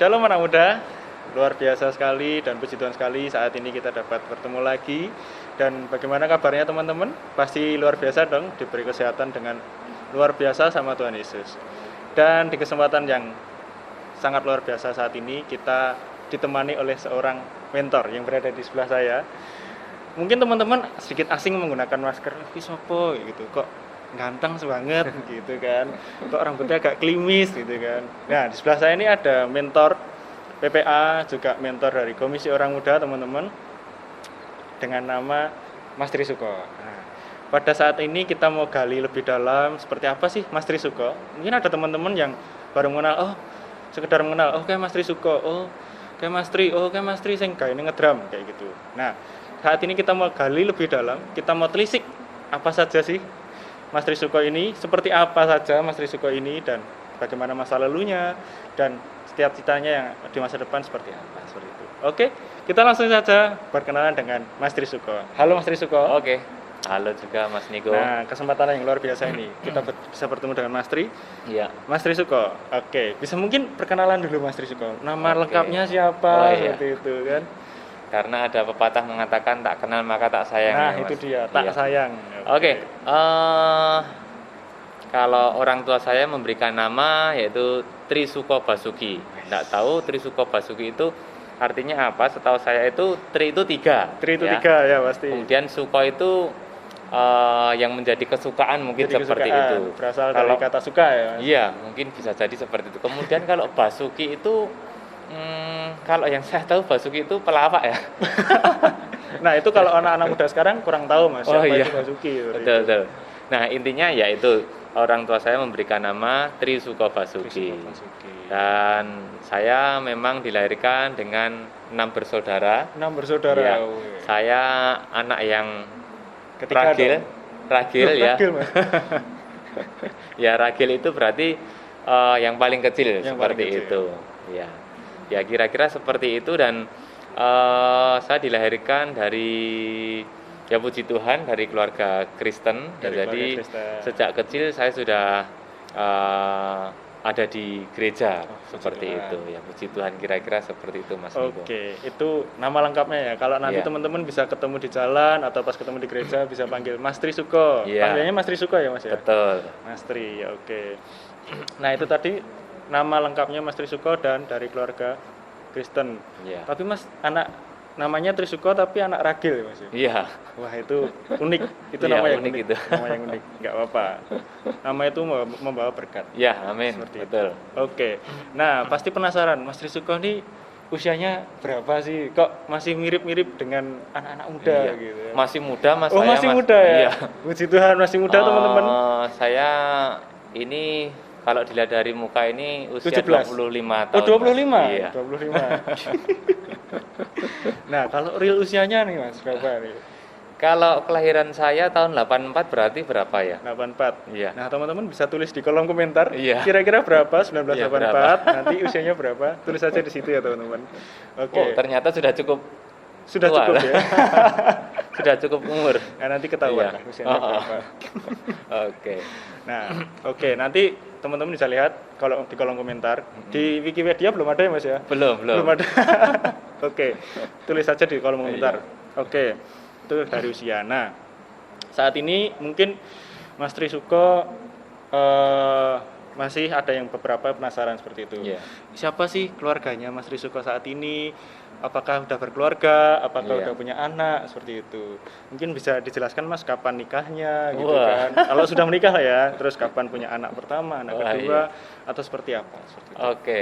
Shalom anak muda, luar biasa sekali dan puji Tuhan sekali saat ini kita dapat bertemu lagi. Dan bagaimana kabarnya teman-teman? Pasti luar biasa dong, diberi kesehatan dengan luar biasa sama Tuhan Yesus. Dan di kesempatan yang sangat luar biasa saat ini kita ditemani oleh seorang mentor yang berada di sebelah saya. Mungkin teman-teman sedikit asing menggunakan masker, sopo gitu, kok ganteng banget gitu kan, kok rambutnya agak klimis gitu kan. Nah di sebelah saya ini ada mentor PPA, juga mentor dari Komisi Orang Muda teman-teman, dengan nama Mas Trisuko. Nah, pada saat ini kita mau gali lebih dalam seperti apa sih Mas Trisuko. Mungkin ada teman-teman yang baru mengenal, sekedar mengenal, kayak Mas Trisuko, kayak Mas Tri, kayak Mas Tri sing gawe ngedrum kayak gitu. Nah saat ini kita mau gali lebih dalam, kita mau telisik apa saja sih Mas Trisuko ini, seperti apa saja Mas Trisuko ini, dan bagaimana masa lalunya, dan setiap citanya yang di masa depan seperti apa, seperti itu. Oke, kita langsung saja berkenalan dengan Mas Trisuko. Halo Mas Trisuko. Oke, halo juga Mas Niko. Nah, kesempatan yang luar biasa ini, kita bisa bertemu dengan Mas Tri. Iya. Mas Trisuko, oke, bisa mungkin perkenalan dulu Mas Trisuko. Nama lengkapnya siapa, seperti itu kan. Karena ada pepatah mengatakan tak kenal maka tak sayang. Nah, ya, itu dia, tak sayang. Oke. Kalau orang tua saya memberikan nama yaitu Trisuko Basuki. Tidak tahu Trisuko Basuki itu artinya apa? Setahu saya itu Tri itu 3. Tri itu 3 ya pasti. Kemudian Suko itu yang menjadi kesukaan mungkin jadi seperti kesukaan, itu. Berasal dari kata suka ya. Iya, mungkin bisa jadi seperti itu. Kemudian kalau Basuki itu kalau yang saya tahu Basuki itu pelawak ya. Nah itu kalau anak-anak muda sekarang kurang tahu Mas, siapa itu Basuki. Betul. Nah intinya ya itu, orang tua saya memberikan nama Trisuko Basuki. Dan saya memang dilahirkan dengan 6 bersaudara. 6 bersaudara. Ya, saya anak yang ketiga ragil ya. Ragil, Mas. Ya ragil itu berarti yang paling kecil yang seperti paling kecil. Itu. Ya kira-kira seperti itu. Dan saya dilahirkan dari, ya puji Tuhan, dari keluarga Kristen. Jadi sejak kecil saya sudah ada di gereja seperti itu. Ya puji Tuhan, kira-kira seperti itu Mas Niko. Oke, itu nama lengkapnya ya. Kalau nanti teman-teman bisa ketemu di jalan atau pas ketemu di gereja bisa panggil Mas Trisuko. Panggilannya Mas Trisuko ya Mas ya? Betul. Mas Tri, oke. Nah itu tadi nama lengkapnya Mas Trisuko dan dari keluarga Kristen. Tapi Mas namanya Trisuko tapi anak ragil ya Mas ya? Iya. Wah itu unik, itu nama yang unik. Itu. Nama yang unik, nggak apa-apa. Nama itu membawa berkat. Ya, amin. Seperti betul. Oke. Nah pasti penasaran Mas Trisuko ini usianya berapa sih? Kok masih mirip-mirip dengan anak-anak muda gitu ya? Masih muda Mas. Masih muda ya? Iya. Puji Tuhan masih muda teman-teman. Saya ini kalau dilihat dari muka ini usia 17. 25 tahun. 25? Iya. 25. Nah, kalau real usianya nih Mas, berapa nih? Kalau kelahiran saya tahun 84 berarti berapa ya? 84. Iya. Nah, teman-teman bisa tulis di kolom komentar. Iya. Kira-kira berapa 1984? Iya, berapa? Nanti usianya berapa? Tulis aja di situ ya, teman-teman. Oke. Ternyata sudah cukup cukup ya. Sudah cukup umur. Nah, nanti ketahuan lah usianya berapa. Oke. Nah, nanti teman-teman bisa lihat kalau di kolom komentar. Di Wikipedia belum ada ya Mas ya? Belum ada. Oke. Tulis saja di kolom komentar. Oke. Itu dari usia. Nah, saat ini mungkin Mas Trisuko masih ada yang beberapa penasaran seperti itu. Siapa sih keluarganya Mas Trisuko saat ini? Apakah udah berkeluarga? Apakah udah punya anak? Seperti itu. Mungkin bisa dijelaskan Mas kapan nikahnya gitu kan. Kalau sudah menikah lah ya, terus kapan punya anak pertama, anak kedua, atau seperti apa? Seperti itu. Oke.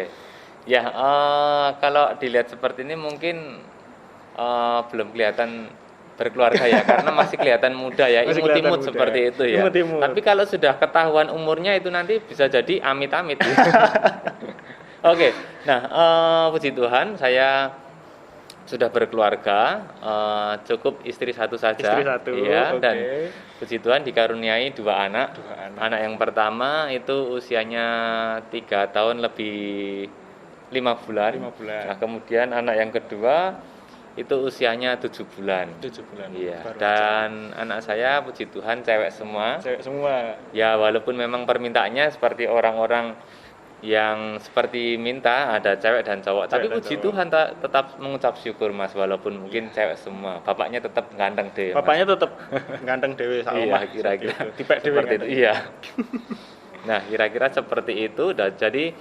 Ya, kalau dilihat seperti ini mungkin belum kelihatan berkeluarga ya, karena masih kelihatan muda ya, imut-imut seperti itu ya. Tapi kalau sudah ketahuan umurnya itu nanti bisa jadi amit-amit. Oke. Nah, puji Tuhan saya sudah berkeluarga, cukup istri satu saja. Istri satu, ya, dan puji Tuhan dikaruniai 2 anak. Anak yang pertama itu usianya 3 tahun lebih 5 bulan. Nah, kemudian anak yang kedua itu usianya 7 bulan. 7 bulan. Iya. Dan anak saya puji Tuhan cewek semua. Cewek semua. Ya, walaupun memang permintaannya seperti orang-orang yang seperti minta ada cewek dan cowok. Tapi puji Tuhan tetap mengucap syukur Mas, walaupun mungkin cewek semua. Bapaknya tetap ganteng deh. Bapaknya tetap ganteng dewe sama iya, kira-kira tipek dewe seperti itu. Iya. Nah, kira-kira seperti itu. Dan jadi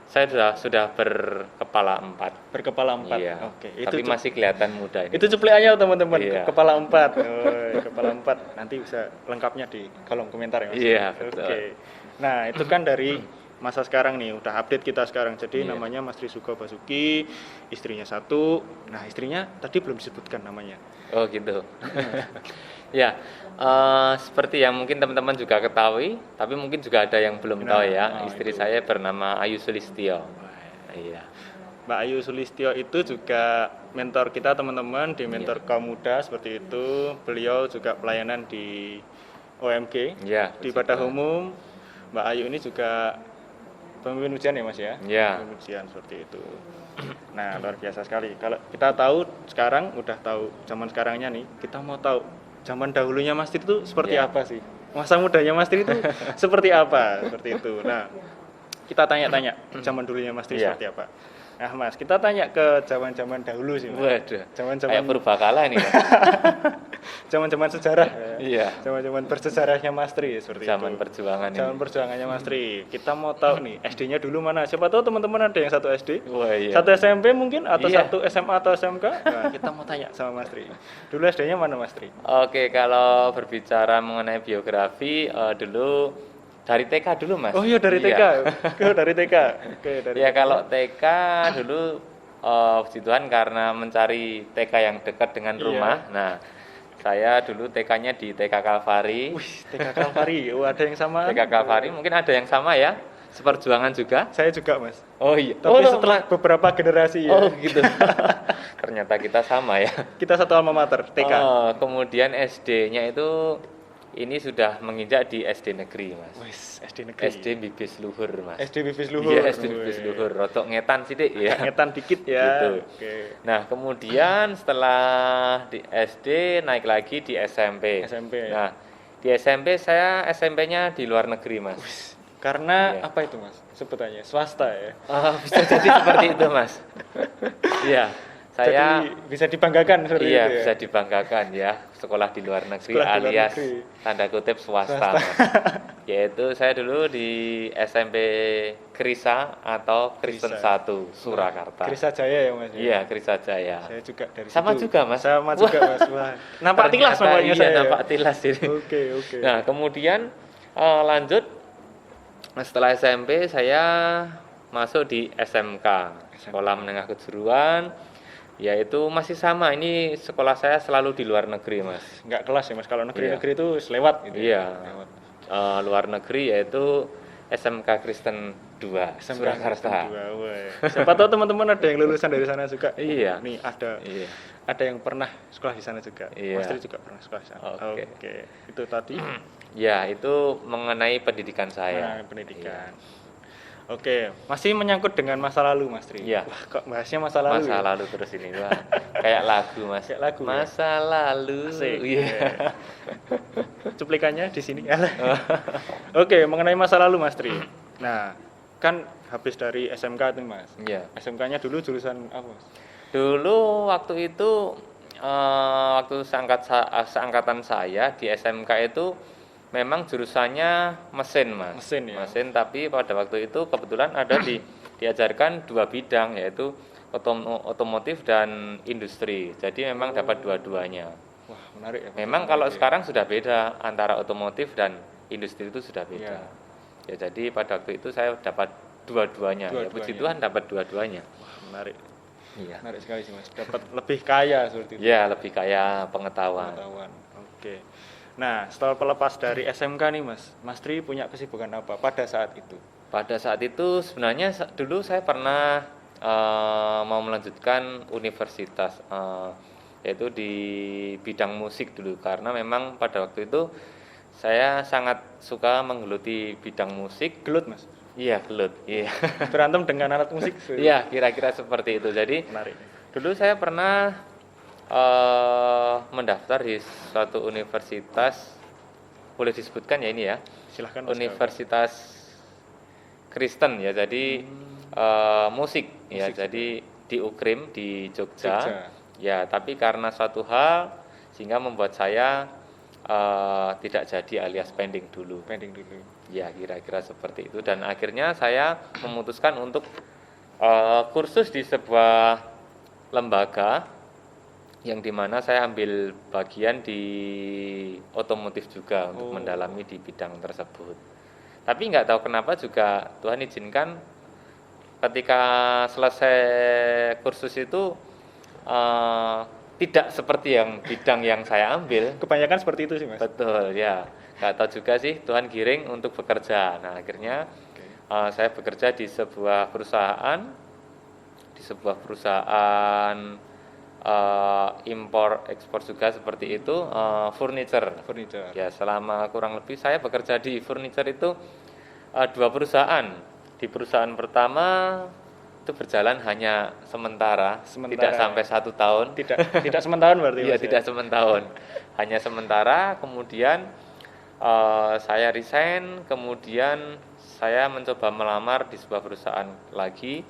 saya sudah berkepala 4. Berkepala 4. Iya. Oke. Tapi masih kelihatan muda ini. Itu cuplikannya teman-teman. Iya. Kepala 4. Oh, kepala 4. Nanti bisa lengkapnya di kolom komentar ya Mas. Iya, betul. Oke. Nah, itu kan dari masa sekarang nih, udah update kita sekarang. Jadi namanya Mas Trisuko Basuki, istrinya 1. Nah, istrinya tadi belum disebutkan namanya. Oh gitu. Ya, seperti yang mungkin teman-teman juga ketahui, tapi mungkin juga ada yang belum tahu ya. Istri saya bernama Ayu Sulistyo. Iya. Mbak Ayu Sulistyo itu juga mentor kita teman-teman di mentor kaum muda seperti itu. Beliau juga pelayanan di OMG, di Badah Umum. Mbak Ayu ini juga pemimpin ujian ya Mas ya? Iya. Pemimpin ujian seperti itu. Nah, luar biasa sekali. Kalau kita tahu sekarang, udah tahu zaman sekarangnya nih, kita mau tahu zaman dahulunya Mas Tri itu seperti apa sih? Masa mudanya Mas Tri itu seperti apa? Seperti itu. Nah, kita tanya-tanya zaman dulunya Mas Tri seperti apa. Nah Mas, kita tanya ke zaman-zaman dahulu sih Mas. Waduh, zaman-zaman kayak purbakala nih Mas. Zaman-zaman sejarah. Iya. Zaman-zaman bersejarahnya Mas Tri seperti zaman itu. Perjuangan Zaman perjuangannya Mas Tri. Kita mau tahu nih SD-nya dulu mana? Siapa tahu teman-teman ada yang satu SD, satu SMP mungkin, atau satu SMA atau SMK. Nah, kita mau tanya sama Mas Tri. Dulu SD-nya mana Mas Tri? Oke, kalau berbicara mengenai biografi, dulu dari TK dulu Mas. Oh iya dari TK. Dari TK. Oke, dari ya TK. Kalau TK dulu puji Tuhan karena mencari TK yang dekat dengan rumah. Nah, saya dulu TK-nya di TK Kalvari. Wih, TK Kalvari. Oh, ada yang sama? TK Kalvari, mungkin ada yang sama ya. Seperjuangan juga. Saya juga Mas. Oh iya. Tapi setelah beberapa generasi ya. Oh gitu. Ternyata kita sama ya. Kita satu alma mater, TK. Kemudian SD-nya itu ini sudah menginjak di SD negeri Mas. Wis, SD negeri. SD Bibis Luhur Mas. SD Bibis Luhur. Iya, SD Bibis Luhur. Rotok ngetan sithik ya. Ngetan dikit ya. Gitu. Oke. Nah, kemudian setelah di SD naik lagi di SMP. Nah, di SMP saya SMP-nya di luar negeri Mas. Wis, karena apa itu Mas? Sebutannya swasta ya. Bisa jadi seperti itu Mas. Iya. Saya jadi bisa dibanggakan seperti itu ya. Bisa dibanggakan ya, sekolah di luar negeri alias tanda kutip swasta. Yaitu saya dulu di SMP Krisa atau Kristen 1 Surakarta. Krisa Jaya ya Mas? Iya, Krisa Jaya. Saya juga dari sama situ. Juga Mas. Sama juga Mas. Wah. Nampak tilas namanya saya. Nampak tilas ini. Oke. Nah, kemudian lanjut setelah SMP saya masuk di SMK, Sekolah Menengah Kejuruan. Yaitu masih sama, ini sekolah saya selalu di luar negeri Mas. Enggak kelas ya Mas, kalau negeri-negeri itu selewat gitu. Iya. Luar negeri yaitu SMK Kristen 2 Surakarta. Siapa tahu teman-teman ada yang lulusan dari sana juga. Iya. Nih ada yang pernah sekolah di sana juga. Iya. Mas Tri juga pernah sekolah di sana. Oke. Itu tadi. Ya, itu mengenai pendidikan saya. Pendidikan. Oke, masih menyangkut dengan masa lalu Mas Tri. Iya. Wah, kok bahasnya masa lalu? Masa lalu terus ini, Wah. Kayak lagu Mas. Kayak lagu. Masa lalu. Iya. Cuplikannya di sini. Oke, mengenai masa lalu Mas Tri. Nah, kan habis dari SMK itu Mas. Iya. SMK-nya dulu jurusan apa Mas? Dulu waktu itu waktu seangkatan saya di SMK itu memang jurusannya mesin Mas. Mesin ya. Mesin, tapi pada waktu itu kebetulan ada diajarkan 2 bidang yaitu otomotif dan industri. Jadi memang dapat dua-duanya. Wah, menarik ya. Memang kalau sekarang sudah beda antara otomotif dan industri itu sudah beda. Ya, jadi pada waktu itu saya dapat dua-duanya. Ya, puji Tuhan dapat dua-duanya. Wah, menarik. Iya. Menarik sekali sih Mas. Dapat lebih kaya seperti itu. Iya, lebih kaya pengetahuan. Oke. Nah, setelah pelepas dari SMK nih Mas Tri punya kesibukan apa pada saat itu? Pada saat itu sebenarnya dulu saya pernah mau melanjutkan universitas, yaitu di bidang musik dulu, karena memang pada waktu itu saya sangat suka menggeluti bidang musik. Gelut Mas? Iya, gelut. Iya. Berantem dengan alat musik? Iya, kira-kira seperti itu. Jadi menarik. Dulu saya pernah mendaftar di suatu universitas, boleh disebutkan ya ini ya? Silahkan. Universitas Kristen ya, jadi musik ya, jadi di UKRIM di Jogja. Ya, tapi karena suatu hal sehingga membuat saya tidak jadi alias pending dulu. Ya, kira-kira seperti itu. Dan akhirnya saya memutuskan untuk kursus di sebuah lembaga yang dimana saya ambil bagian di otomotif juga untuk mendalami di bidang tersebut. Tapi nggak tahu kenapa juga Tuhan izinkan ketika selesai kursus itu tidak seperti yang bidang yang saya ambil. Kebanyakan seperti itu sih, Mas. Betul ya. Nggak tahu juga sih, Tuhan giring untuk bekerja. Nah, akhirnya saya bekerja di sebuah perusahaan, impor ekspor juga seperti itu, furniture. Ya, selama kurang lebih saya bekerja di furniture itu 2 perusahaan. Di perusahaan pertama itu berjalan hanya sementara. Tidak sampai 1 tahun. Tidak sementahun berarti. Iya, tidak sementahun, hanya sementara. Kemudian saya resign, kemudian saya mencoba melamar di sebuah perusahaan lagi,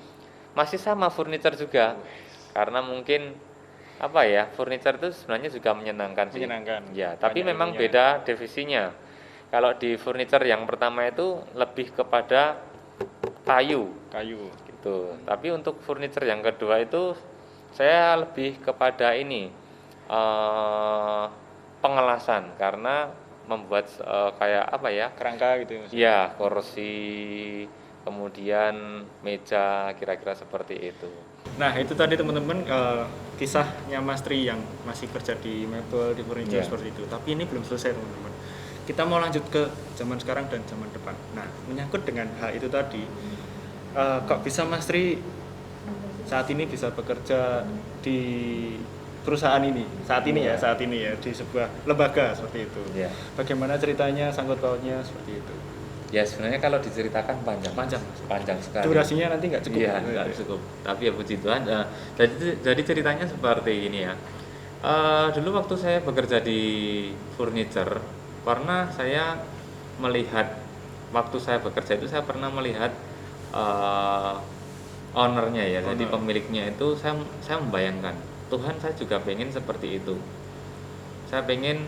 masih sama furniture juga. Karena mungkin furniture itu sebenarnya juga menyenangkan sih. Ya, tapi memang beda divisinya. Kalau di furniture yang pertama itu lebih kepada kayu gitu. Tapi untuk furniture yang kedua itu saya lebih kepada pengelasan, karena membuat kerangka gitu ya. Ya, kursi, kemudian meja, kira-kira seperti itu. Nah, itu tadi teman-teman kisahnya Mas Tri yang masih kerja di mebel, di furniture seperti itu. Tapi ini belum selesai, teman-teman. Kita mau lanjut ke zaman sekarang dan zaman depan. Nah, menyangkut dengan hal itu tadi, kok bisa Mas Tri saat ini bisa bekerja di perusahaan ini saat ini ya di sebuah lembaga seperti itu. Bagaimana ceritanya, sangkut pautnya seperti itu? Ya, sebenarnya kalau diceritakan panjang sekali. Durasinya nanti nggak cukup. Iya, nggak cukup. Tapi ya puji Tuhan. Jadi ceritanya seperti ini ya. Dulu waktu saya bekerja di furniture, karena saya melihat waktu saya bekerja itu saya pernah melihat ownernya ya, jadi pemiliknya itu saya membayangkan, Tuhan, saya juga pengen seperti itu. Saya pengen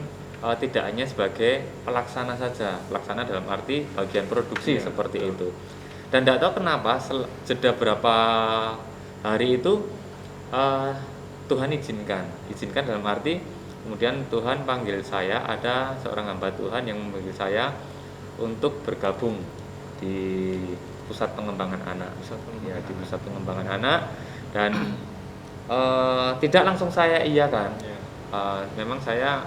tidak hanya sebagai pelaksana saja, pelaksana dalam arti bagian produksi seperti itu. Dan tidak tahu kenapa jeda berapa hari itu Tuhan izinkan dalam arti kemudian Tuhan panggil saya, ada seorang hamba Tuhan yang memanggil saya untuk bergabung di pusat pengembangan anak. Di pusat pengembangan anak, dan tidak langsung saya iyakan. Memang saya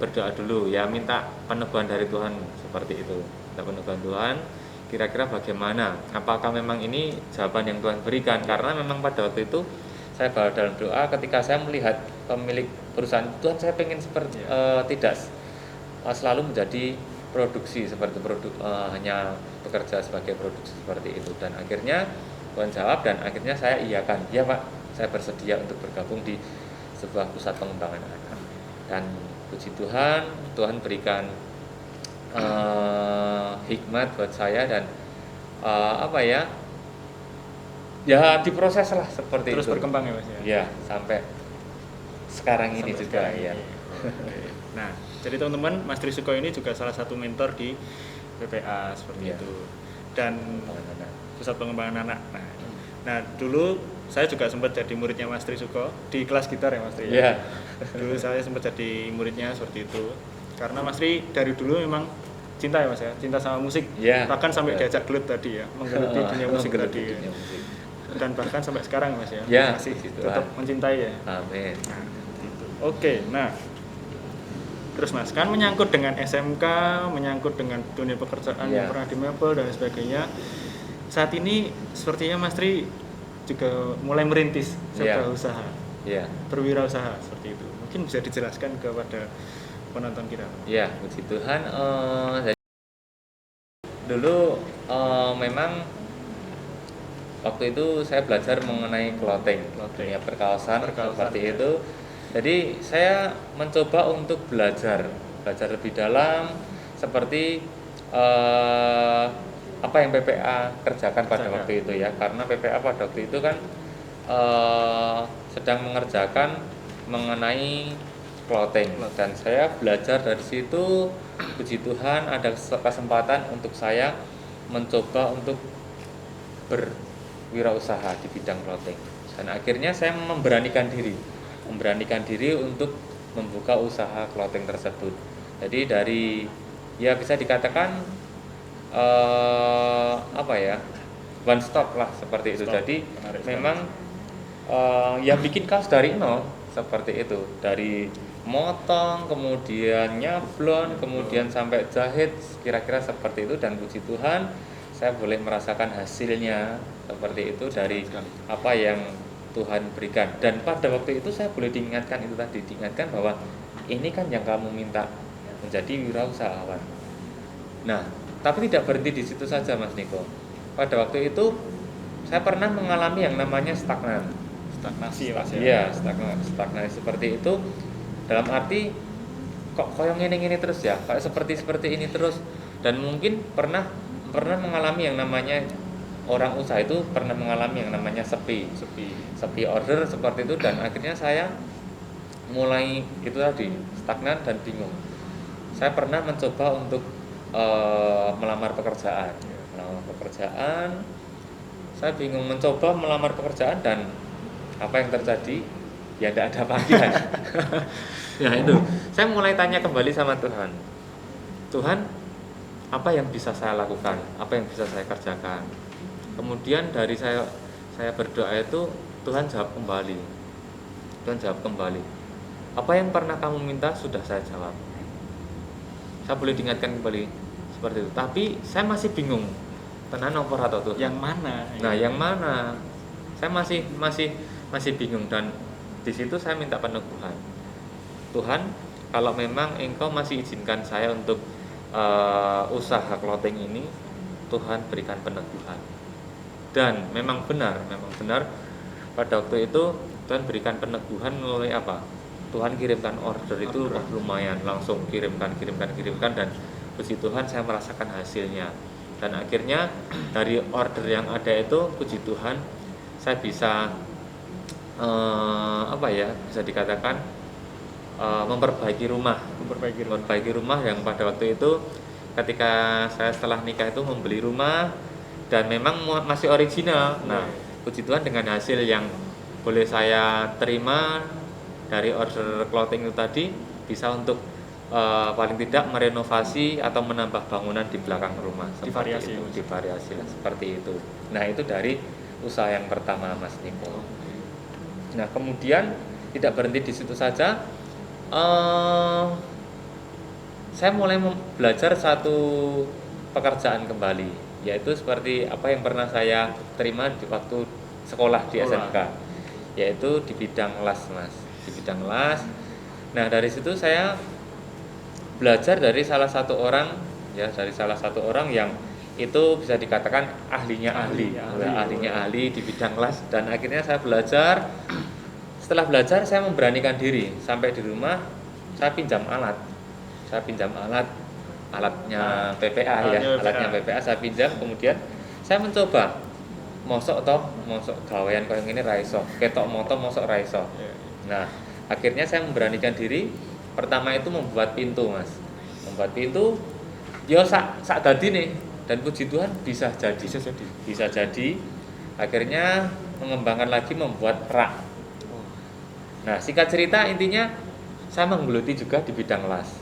berdoa dulu ya, minta peneguhan dari Tuhan seperti itu. Minta peneguhan Tuhan, kira-kira bagaimana? Apakah memang ini jawaban yang Tuhan berikan? Karena memang pada waktu itu saya bawa dalam doa ketika saya melihat pemilik perusahaan, Tuhan, saya pengen seperti tidak selalu menjadi produksi seperti hanya bekerja sebagai produksi seperti itu. Dan akhirnya Tuhan jawab, dan akhirnya saya iyakan, ya Pak, saya bersedia untuk bergabung di sebuah pusat pengembangan anak. Dan puji Tuhan, Tuhan berikan hikmat buat saya, dan ya diproses lah seperti terus itu. Berkembang ya Mas ya? Ya, sampai sekarang ini juga ya. Nah, jadi teman-teman, Mas Tri Suko ini juga salah satu mentor di PPA seperti itu, dan pusat pengembangan anak. Nah, dulu saya juga sempat jadi muridnya Mas Tri Suko di kelas gitar ya Mas Tri. Dulu saya sempat jadi muridnya seperti itu, karena Mas Tri dari dulu memang cinta ya Mas ya, cinta sama musik. Bahkan sampai diajak gelut tadi ya, menggeluti dunia musik tadi. Dan bahkan sampai sekarang Mas ya, masih tetap mencintai ya. Amin. Oke, nah terus Mas, kan menyangkut dengan SMK, menyangkut dengan dunia pekerjaan yang pernah di mebel dan sebagainya. Saat ini sepertinya Mas Tri juga mulai merintis sebuah usaha, berwirausaha seperti itu. Mungkin bisa dijelaskan kepada penonton kita. Ya, puji Tuhan. Dulu memang waktu itu saya belajar mengenai clothing ya, perkaosan seperti itu. Jadi saya mencoba untuk belajar lebih dalam, seperti apa yang PPA kerjakan pada waktu itu ya, karena PPA pada waktu itu kan sedang mengerjakan mengenai clothing dan saya belajar dari situ. Puji Tuhan ada kesempatan untuk saya mencoba untuk berwirausaha di bidang clothing dan akhirnya saya memberanikan diri untuk membuka usaha clothing tersebut. Jadi dari ya bisa dikatakan apa ya, one stop lah seperti itu. Jadi memang yang bikin kaos dari nol seperti itu, dari motong kemudian nyablon kemudian sampai jahit, kira-kira seperti itu. Dan puji Tuhan saya boleh merasakan hasilnya seperti itu dari apa yang Tuhan berikan. Dan pada waktu itu saya boleh diingatkan bahwa ini kan yang kamu minta, menjadi wirausahawan. Nah, tapi tidak berhenti di situ saja Mas Niko. Pada waktu itu saya pernah mengalami yang namanya stagnasi Mas ya. Iya, stagnasi seperti itu. Dalam arti kok koyong ini terus ya, kayak seperti ini terus. Dan mungkin pernah mengalami yang namanya orang usaha itu pernah mengalami yang namanya sepi order seperti itu. Dan akhirnya saya mulai itu tadi stagnan dan bingung. Saya pernah mencoba untuk melamar pekerjaan. Saya bingung mencoba melamar pekerjaan dan apa yang terjadi? Ya tidak ada panggilan. Nah itu, saya mulai tanya kembali sama Tuhan. Tuhan, apa yang bisa saya lakukan? Apa yang bisa saya kerjakan? Kemudian dari saya berdoa itu, Tuhan jawab kembali. Apa yang pernah kamu minta sudah saya jawab. Saya boleh diingatkan kembali seperti itu. Tapi saya masih bingung. Tenan opor atau Tuhan? Yang mana? Nah, yang mana? Saya masih bingung dan di situ saya minta peneguhan. Tuhan, kalau memang Engkau masih izinkan saya untuk usaha clothing ini, Tuhan berikan peneguhan. Dan memang benar pada waktu itu Tuhan berikan peneguhan melalui apa? Tuhan kirimkan order itu lumayan, langsung kirimkan dan puji Tuhan saya merasakan hasilnya. Dan akhirnya dari order yang ada itu puji Tuhan saya bisa bisa dikatakan memperbaiki rumah yang pada waktu itu ketika saya setelah nikah itu membeli rumah dan memang masih original. Nah, puji Tuhan dengan hasil yang boleh saya terima dari order clothing itu tadi bisa untuk paling tidak merenovasi atau menambah bangunan di belakang rumah divariasi lah seperti itu. Nah, itu dari usaha yang pertama Mas Niko. Nah, kemudian tidak berhenti di situ saja. Saya mulai belajar satu pekerjaan kembali, yaitu seperti apa yang pernah saya terima di waktu sekolah di SMK, yaitu di bidang las, Mas. Di bidang las. Nah, dari situ saya belajar dari salah satu orang yang itu bisa dikatakan ahlinya ahli di bidang las. Dan akhirnya saya belajar. Setelah belajar saya memberanikan diri, sampai di rumah saya pinjam alatnya PPA alatnya PPA saya pinjam. Kemudian saya mencoba mosok gawean koyo ngene ra iso, ketok moto mosok ra iso. Nah, akhirnya saya memberanikan diri. Pertama itu membuat pintu, Mas. Membuat pintu yo sak dadine dan puji Tuhan bisa jadi. Akhirnya mengembangkan lagi membuat rak. Nah, singkat cerita intinya saya menggeluti juga di bidang las.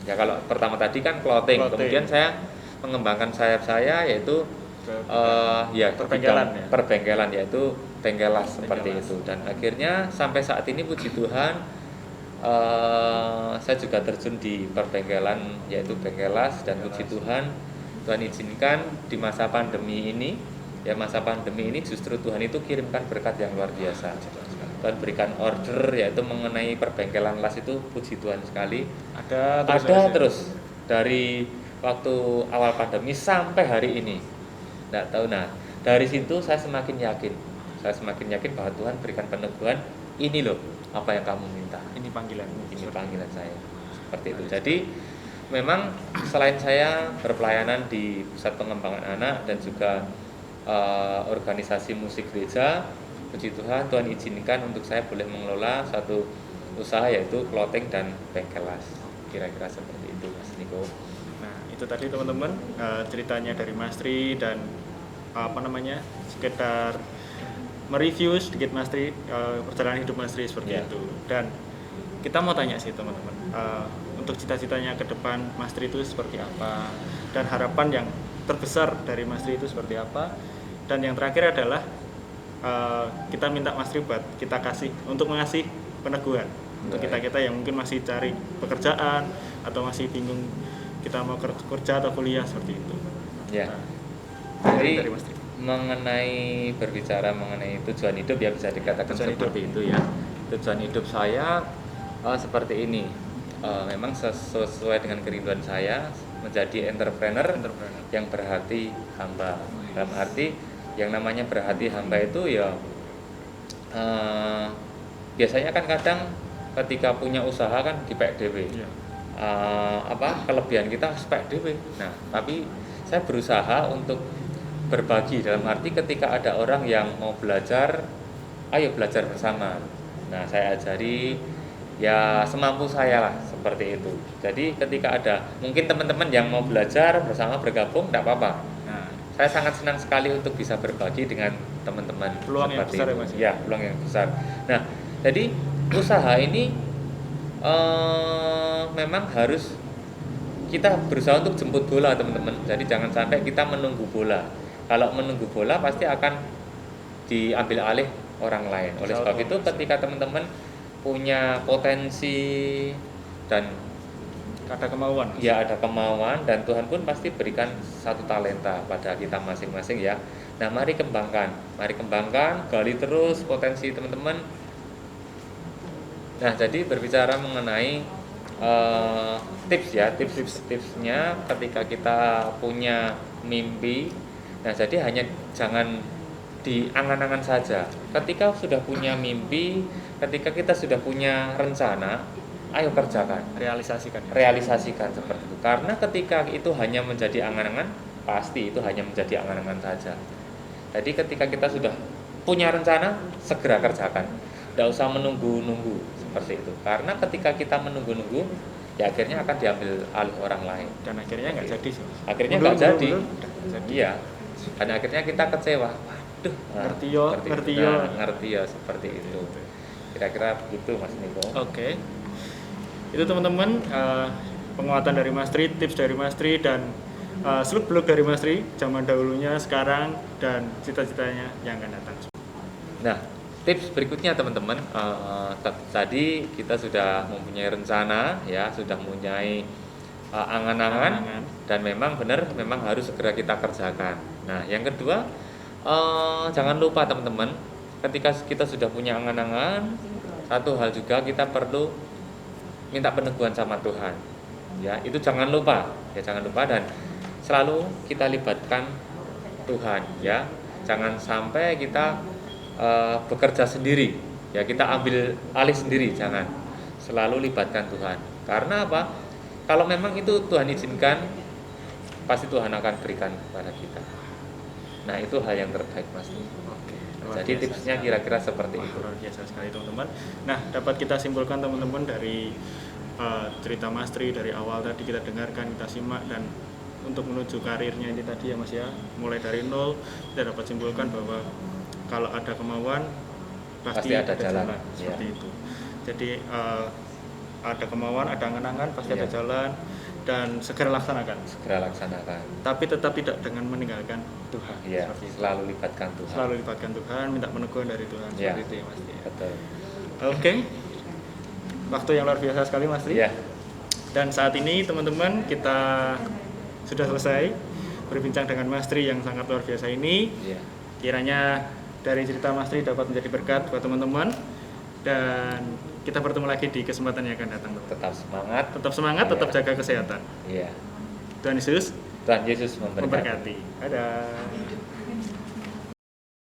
Ya, kalau pertama tadi kan clothing. Kemudian saya mengembangkan sayap saya yaitu perbengkelan yaitu bengkel las seperti itu. Dan akhirnya sampai saat ini puji Tuhan saya juga terjun di perbengkelan yaitu bengkel las. Dan puji Tuhan izinkan di masa pandemi ini justru Tuhan itu kirimkan berkat yang luar biasa. Tuhan berikan order yaitu mengenai perbengkelan las itu puji Tuhan sekali. Ada terus dari waktu awal pandemi sampai hari ini. Nggak tahu. Nah, dari situ saya semakin yakin bahwa Tuhan berikan peneguhan, ini loh apa yang kamu minta. Ini panggilan saya. Seperti itu. Jadi memang selain saya berpelayanan di pusat pengembangan anak dan juga organisasi musik gereja, puji Tuhan, Tuhan izinkan untuk saya boleh mengelola satu usaha yaitu clothing dan bengkel las. Kira-kira seperti itu, Mas Niko. Nah, itu tadi teman-teman ceritanya dari Mas Tri dan sekedar mereview sedikit Mas Tri, perjalanan hidup Mas Tri seperti itu. Dan kita mau tanya sih teman-teman, untuk cita-citanya ke depan Mas Tri itu seperti apa, dan harapan yang terbesar dari Mas Tri itu seperti apa. Dan yang terakhir adalah kita minta Mas Tri buat kita mengasih peneguhan untuk kita yang mungkin masih cari pekerjaan atau masih bingung kita mau kerja atau kuliah seperti itu. Ya. Jadi dari Mas Tri, berbicara mengenai tujuan hidup ya bisa dikatakan tujuan seperti hidup. Itu ya. Tujuan hidup saya seperti ini. Memang sesuai dengan kerinduan saya menjadi entrepreneur yang berhati hamba. Dalam arti yang namanya berhati hamba itu ya biasanya kan kadang ketika punya usaha kan di PDW. Yeah. Kelebihan kita PDW. Nah, tapi saya berusaha untuk berbagi dalam arti ketika ada orang yang mau belajar, ayo belajar bersama. Nah, saya ajari ya semampu saya lah seperti itu. Jadi ketika ada mungkin teman-teman yang mau belajar bersama bergabung, tidak apa-apa. Nah, saya sangat senang sekali untuk bisa berbagi dengan teman-teman. Peluang yang besar ya Mas? Ya, peluang yang besar. Nah, jadi usaha ini memang harus kita berusaha untuk jemput bola teman-teman. Jadi jangan sampai kita menunggu bola. Kalau menunggu bola pasti akan diambil alih orang lain. Oleh sebab itu ketika teman-teman punya potensi dan ada kemauan. Ya, ada kemauan dan Tuhan pun pasti berikan satu talenta pada kita masing-masing ya. Nah, mari kembangkan, gali terus potensi teman-teman. Nah, jadi berbicara mengenai tipsnya ketika kita punya mimpi. Nah, jadi hanya jangan di angan-angan saja. Ketika sudah punya mimpi, ketika kita sudah punya rencana, ayo kerjakan, realisasikan seperti itu. Karena ketika itu hanya menjadi angan-angan, pasti itu hanya menjadi angan-angan saja. Jadi ketika kita sudah punya rencana, segera kerjakan. Tidak usah menunggu-nunggu seperti itu. Karena ketika kita menunggu-nunggu, ya akhirnya akan diambil alih orang lain. Dan akhirnya nggak jadi. Akhirnya nggak jadi. Iya. Dan akhirnya kita kecewa. Waduh, ngerti ya seperti itu. Kira-kira begitu Mas Niko. Oke. Itu teman-teman penguatan dari Mas Tri, tips dari Mas Tri, dan seluk-beluk dari Mas Tri zaman dahulunya, sekarang, dan cita-citanya yang akan datang. Nah, tips berikutnya teman-teman, tadi kita sudah mempunyai rencana ya, sudah mempunyai angan-angan, dan memang harus segera kita kerjakan. Nah, yang kedua, jangan lupa teman-teman, ketika kita sudah punya angan-angan, satu hal juga kita perlu minta peneguhan sama Tuhan. Ya, itu jangan lupa dan selalu kita libatkan Tuhan ya. Jangan sampai kita bekerja sendiri. Ya, kita ambil alih sendiri, jangan. Selalu libatkan Tuhan. Karena apa? Kalau memang itu Tuhan izinkan, pasti Tuhan akan berikan kepada kita. Nah, itu hal yang terbaik Mas. Jadi tipsnya kira-kira seperti itu. Luar biasa sekali teman-teman. Nah, dapat kita simpulkan teman-teman dari cerita Mas Tri dari awal tadi kita dengarkan, kita simak, dan untuk menuju karirnya ini tadi ya Mas ya, mulai dari nol, kita dapat simpulkan bahwa kalau ada kemauan pasti ada jalan. Seperti itu. Jadi ada kemauan, ada angan-angan, pasti ada jalan, dan segera laksanakan. Tapi tetap tidak dengan meninggalkan Tuhan. Ya, selalu libatkan Tuhan. Minta peneguhan dari Tuhan. Ya, seperti itu ya Mas. Betul. Oke. Waktu yang luar biasa sekali Mas Tri. Ya. Dan saat ini teman-teman kita sudah selesai berbincang dengan Mas Tri yang sangat luar biasa ini. Ya. Kiranya dari cerita Mas Tri dapat menjadi berkat buat teman-teman, dan kita bertemu lagi di kesempatan yang akan datang. Tetap semangat, ya. Tetap jaga kesehatan. Iya. Tuhan Yesus memberkati. Dadah.